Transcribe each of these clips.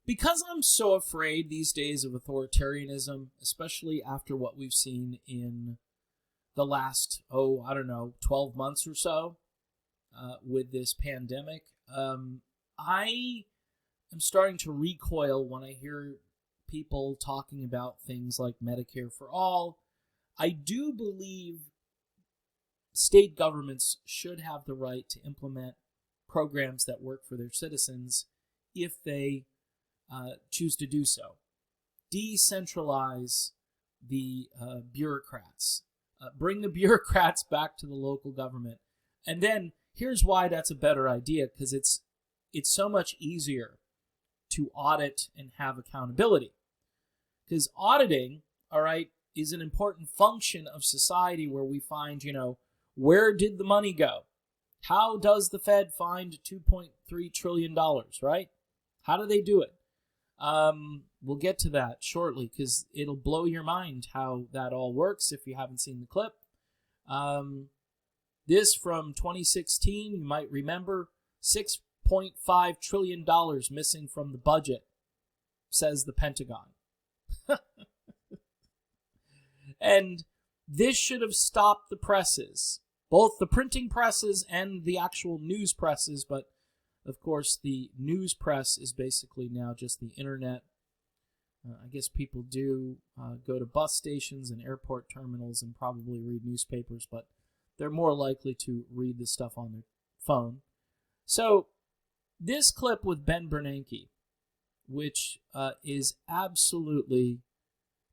Because I'm so afraid these days of authoritarianism, especially after what we've seen in the last, 12 months or so with this pandemic, I am starting to recoil when I hear people talking about things like Medicare for all. I do believe state governments should have the right to implement programs that work for their citizens if they choose to do so. Decentralize the bureaucrats. Bring the bureaucrats back to the local government. And then here's why that's a better idea, because it's so much easier to audit and have accountability. Because auditing, all right, is an important function of society where we find, where did the money go? How does the Fed find $2.3 trillion, right? How do they do it? We'll get to that shortly because it'll blow your mind how that all works if you haven't seen the clip. This from 2016, you might remember, $6.5 trillion missing from the budget, says the Pentagon. And this should have stopped the presses, both the printing presses and the actual news presses, but of course, the news press is basically now just the internet. I guess people do go to bus stations and airport terminals and probably read newspapers, but they're more likely to read the stuff on their phone. So this clip with Ben Bernanke, which is absolutely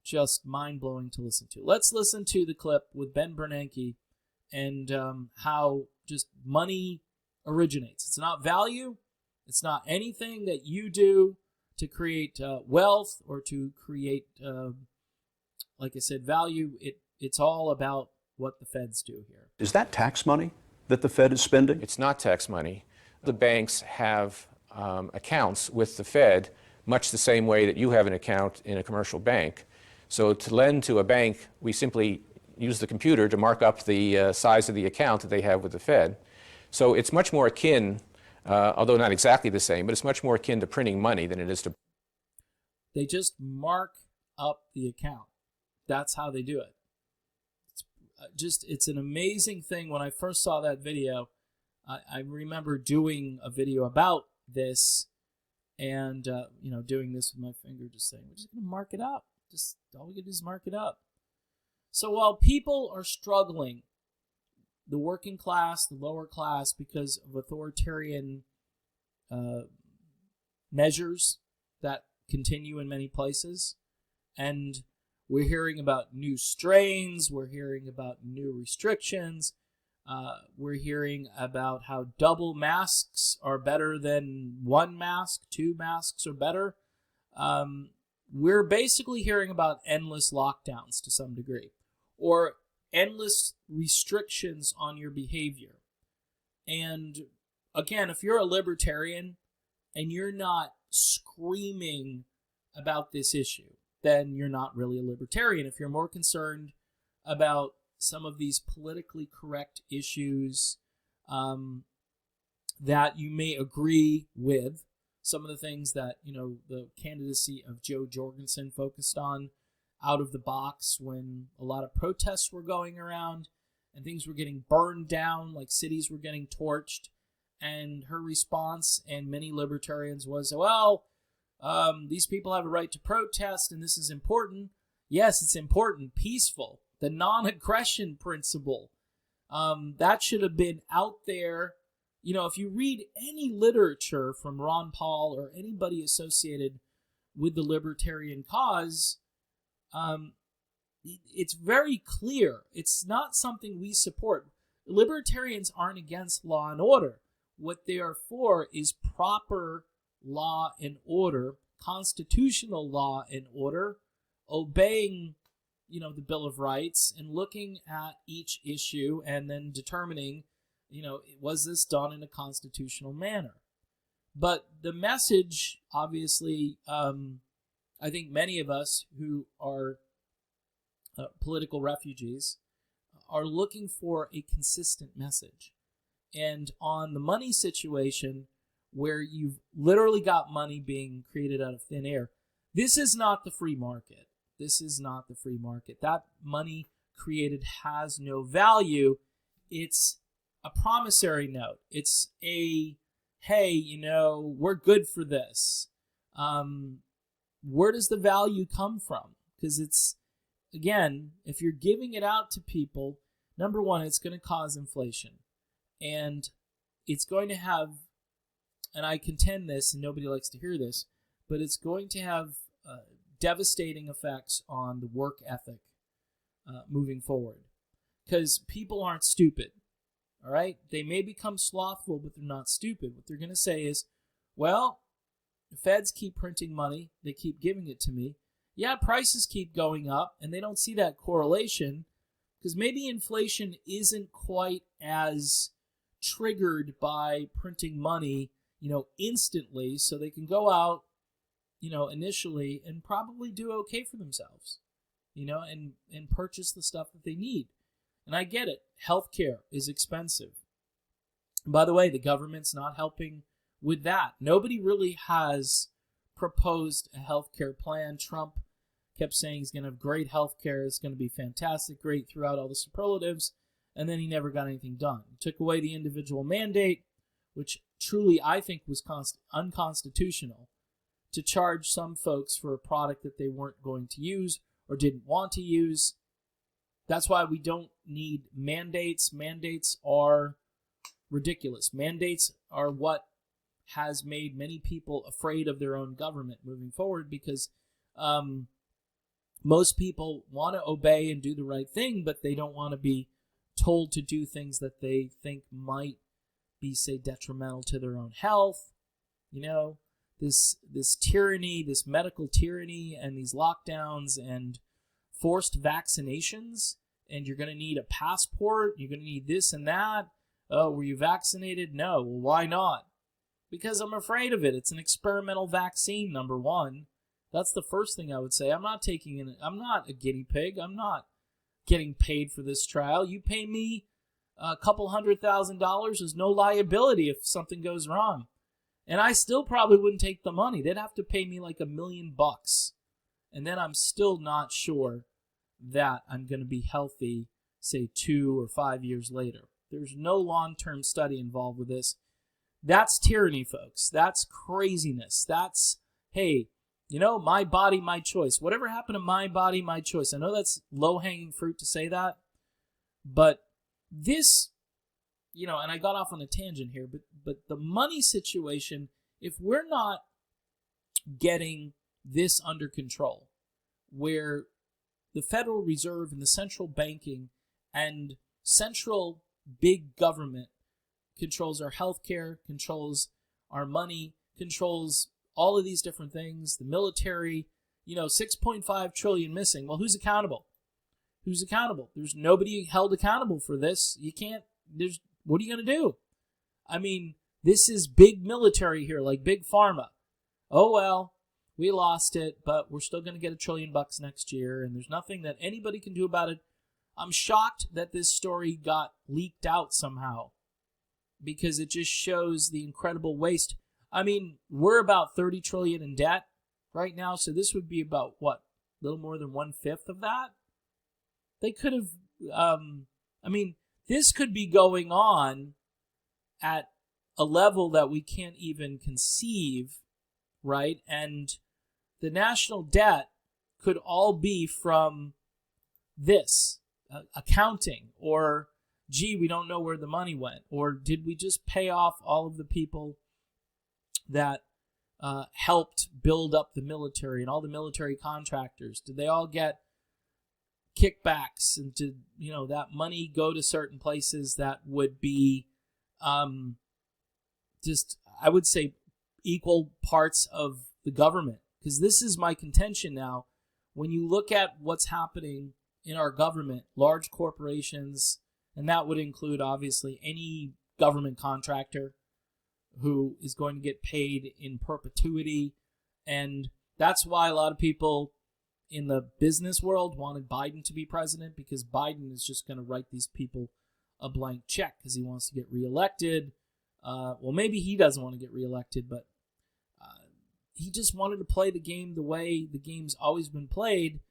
just mind-blowing to listen to. Let's listen to the clip with Ben Bernanke and how just money originates. It's not value. It's not anything that you do to create wealth or to create, like I said, value. It's all about what the feds do here. Is that tax money that the Fed is spending? It's not tax money. The banks have accounts with the Fed much the same way that you have an account in a commercial bank. So to lend to a bank, we simply use the computer to mark up the size of the account that they have with the Fed. So it's much more akin, although not exactly the same, but it's much more akin to printing money than it is to... They just mark up the account. That's how they do it. It's an amazing thing. When I first saw that video, I remember doing a video about this and, doing this with my finger, just saying, we're just going to mark it up. Just all we can do is mark it up. So while people are struggling, the working class, the lower class, because of authoritarian measures that continue in many places, and we're hearing about new strains, we're hearing about new restrictions, we're hearing about how double masks are better than one mask, two masks are better. We're basically hearing about endless lockdowns to some degree, or endless restrictions on your behavior. And again, if you're a libertarian and you're not screaming about this issue, then you're not really a libertarian. If you're more concerned about some of these politically correct issues that you may agree with, some of the things that, the candidacy of Joe Jorgensen focused on out of the box when a lot of protests were going around and things were getting burned down, like cities were getting torched. And her response, and many libertarians, was, well, these people have a right to protest and this is important. Yes, it's important. Peaceful. The non-aggression principle. That should have been out there. If you read any literature from Ron Paul or anybody associated with the libertarian cause, it's very clear. It's not something we support. Libertarians aren't against law and order. What they are for is proper law and order, constitutional law and order, obeying, the Bill of Rights and looking at each issue and then determining, was this done in a constitutional manner? But the message, obviously, I think many of us who are political refugees are looking for a consistent message. And on the money situation, where you've literally got money being created out of thin air. This is not the free market. This is not the free market. That money created has no value. It's a promissory note. It's a, hey, we're good for this. Where does the value come from? Because it's, again, if you're giving it out to people, number one, it's going to cause inflation. And it's going to have, and I contend this, and nobody likes to hear this, but it's going to have devastating effects on the work ethic moving forward. Because people aren't stupid, all right? They may become slothful, but they're not stupid. What they're going to say is, well, the feds keep printing money. They keep giving it to me. Yeah, prices keep going up, and they don't see that correlation because maybe inflation isn't quite as triggered by printing money, instantly, so they can go out, initially and probably do okay for themselves, and purchase the stuff that they need. And I get it. Healthcare is expensive. And by the way, the government's not helping with that. Nobody really has proposed a healthcare plan. Trump kept saying he's going to have great healthcare. It's going to be fantastic, great throughout all the superlatives. And then he never got anything done. He took away the individual mandate, which truly I think was unconstitutional, to charge some folks for a product that they weren't going to use or didn't want to use. That's why we don't need mandates. Mandates are ridiculous. Mandates are what has made many people afraid of their own government moving forward because most people want to obey and do the right thing, but they don't want to be told to do things that they think might be, say, detrimental to their own health. This tyranny, this medical tyranny, and these lockdowns and forced vaccinations, and you're going to need a passport, you're going to need this and that. Oh, were you vaccinated? No. Well, why not? Because I'm afraid of it. It's an experimental vaccine, number one. That's the first thing I would say. I'm not a guinea pig. I'm not getting paid for this trial. You pay me a couple $100,000, there's no liability if something goes wrong. And I still probably wouldn't take the money. They'd have to pay me like $1 million. And then I'm still not sure that I'm going to be healthy, say, 2 or 5 years later. There's no long-term study involved with this. That's tyranny, folks. That's craziness. That's, hey, my body, my choice. Whatever happened to my body, my choice? I know that's low-hanging fruit to say that, but this, and I got off on a tangent here, but the money situation, if we're not getting this under control, where the Federal Reserve and the central banking and central big government controls our healthcare, controls our money, controls all of these different things, the military, 6.5 trillion missing. Well, who's accountable? Who's accountable? There's nobody held accountable for this. What are you going to do? I mean, this is big military here, like big pharma. Oh, well, we lost it, but we're still going to get $1 trillion next year, and there's nothing that anybody can do about it. I'm shocked that this story got leaked out somehow because it just shows the incredible waste. I mean, we're about 30 trillion in debt right now, so this would be about, what, a little more than 1/5 of that? They could have, this could be going on at a level that we can't even conceive, right? And the national debt could all be from this, accounting, or, gee, we don't know where the money went, or did we just pay off all of the people that helped build up the military and all the military contractors? Did they all get kickbacks, and did that money go to certain places that would be just, I would say, equal parts of the government? Because this is my contention now. When you look at what's happening in our government, large corporations, and that would include obviously any government contractor who is going to get paid in perpetuity, and that's why a lot of people in the business world wanted Biden to be president, because Biden is just going to write these people a blank check because he wants to get reelected. Well, maybe he doesn't want to get reelected, but he just wanted to play the game the way the game's always been played.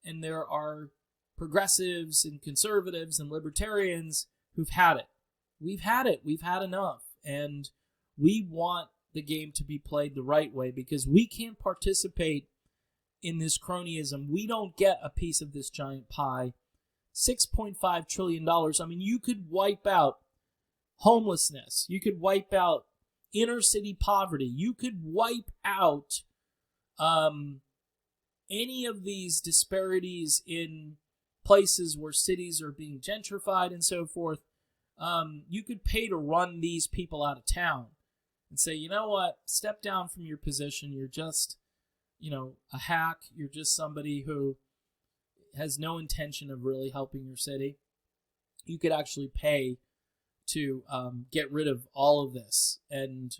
And there are progressives and conservatives and libertarians who've had it. We've had it. We've had enough. And we want the game to be played the right way because we can't participate in this cronyism. We don't get a piece of this giant pie. $6.5 trillion. I mean, you could wipe out homelessness. You could wipe out inner city poverty. You could wipe out any of these disparities in places where cities are being gentrified and so forth. You could pay to run these people out of town and say, you know what, step down from your position. You're just, a hack. You're just somebody who has no intention of really helping your city. You could actually pay to get rid of all of this and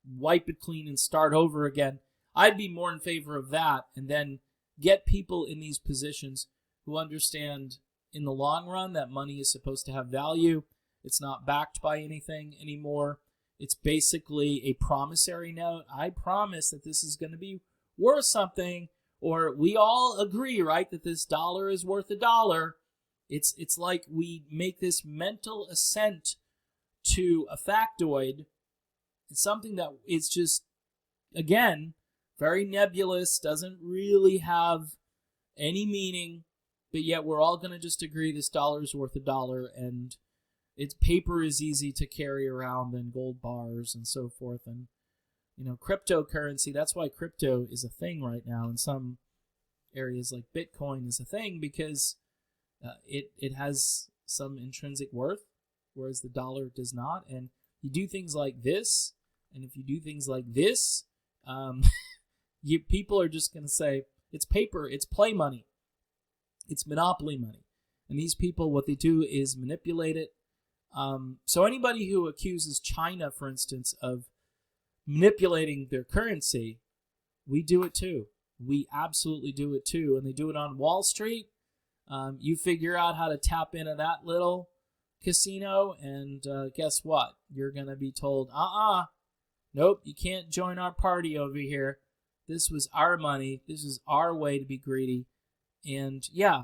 wipe it clean and start over again. I'd be more in favor of that, and then get people in these positions who understand in the long run that money is supposed to have value. It's not backed by anything anymore. It's basically a promissory note. I promise that this is going to be worth something, or we all agree, right, that this dollar is worth $1. It's like we make this mental assent to a factoid. It's something that is just, again, very nebulous, doesn't really have any meaning, but yet we're all going to just agree this dollar is worth $1, and its paper is easy to carry around than gold bars and so forth. And, cryptocurrency, that's why crypto is a thing right now in some areas, like Bitcoin is a thing, because it has some intrinsic worth, whereas the dollar does not. And you do things like this, and if you do things like this, people are just going to say, it's paper, it's play money, it's monopoly money. And these people, what they do is manipulate it. So anybody who accuses China, for instance, of manipulating their currency, we do it too. We absolutely do it too. And they do it on Wall Street. You figure out how to tap into that little casino, and guess what? You're going to be told, nope, you can't join our party over here. This was our money. This is our way to be greedy. And yeah,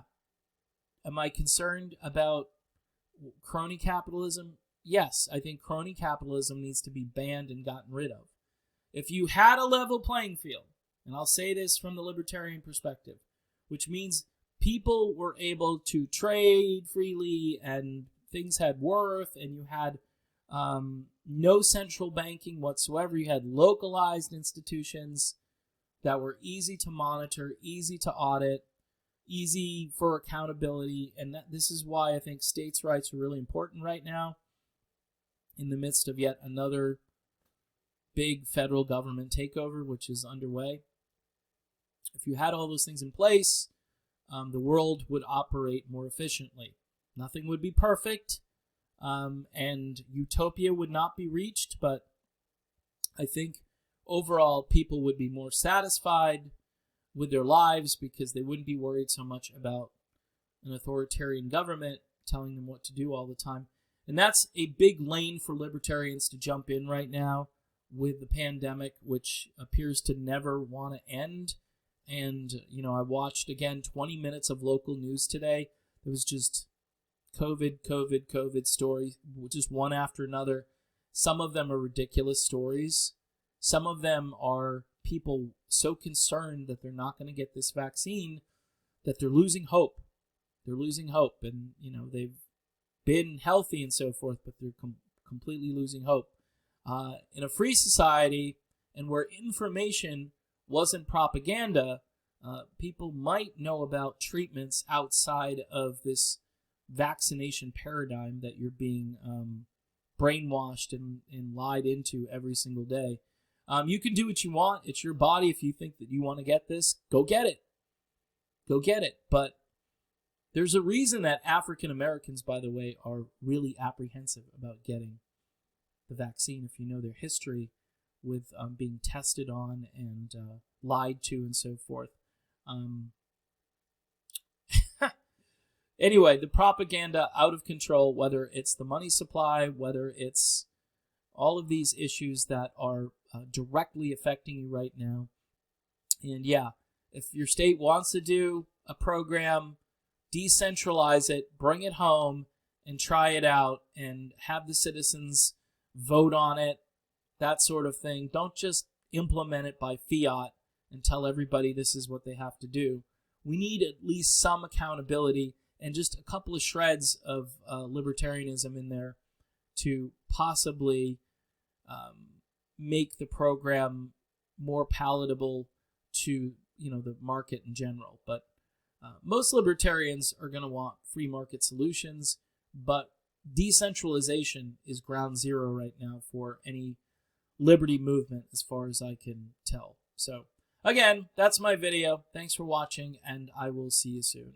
am I concerned about crony capitalism? Yes, I think crony capitalism needs to be banned and gotten rid of. If you had a level playing field, and I'll say this from the libertarian perspective, which means people were able to trade freely and things had worth, and you had no central banking whatsoever. You had localized institutions that were easy to monitor, easy to audit, easy for accountability. And this is why I think states' rights are really important right now in the midst of yet another big federal government takeover, which is underway. If you had all those things in place, the world would operate more efficiently. Nothing would be perfect, and utopia would not be reached, but I think overall people would be more satisfied with their lives because they wouldn't be worried so much about an authoritarian government telling them what to do all the time. And that's a big lane for libertarians to jump in right now with the pandemic, which appears to never want to end. And, I watched, again, 20 minutes of local news today. It was just COVID stories, just one after another. Some of them are ridiculous stories. Some of them are people so concerned that they're not going to get this vaccine that they're losing hope. They're losing hope. And, they've been healthy and so forth, but they're completely losing hope. In a free society, and where information wasn't propaganda, people might know about treatments outside of this vaccination paradigm that you're being brainwashed and lied into every single day. You can do what you want. It's your body. If you think that you want to get this, go get it. Go get it. But there's a reason that African Americans, by the way, are really apprehensive about getting the vaccine. If you know their history with being tested on and lied to and so forth. Anyway, the propaganda out of control, whether it's the money supply, whether it's all of these issues that are directly affecting you right now. And yeah, if your state wants to do a program, decentralize it, bring it home, and try it out, and have the citizens vote on it, that sort of thing. Don't just implement it by fiat and tell everybody this is what they have to do. We need at least some accountability and just a couple of shreds of libertarianism in there to possibly make the program more palatable to the market in general. But most libertarians are going to want free market solutions, but decentralization is ground zero right now for any liberty movement as far as I can tell. So again, that's my video. Thanks for watching, and I will see you soon.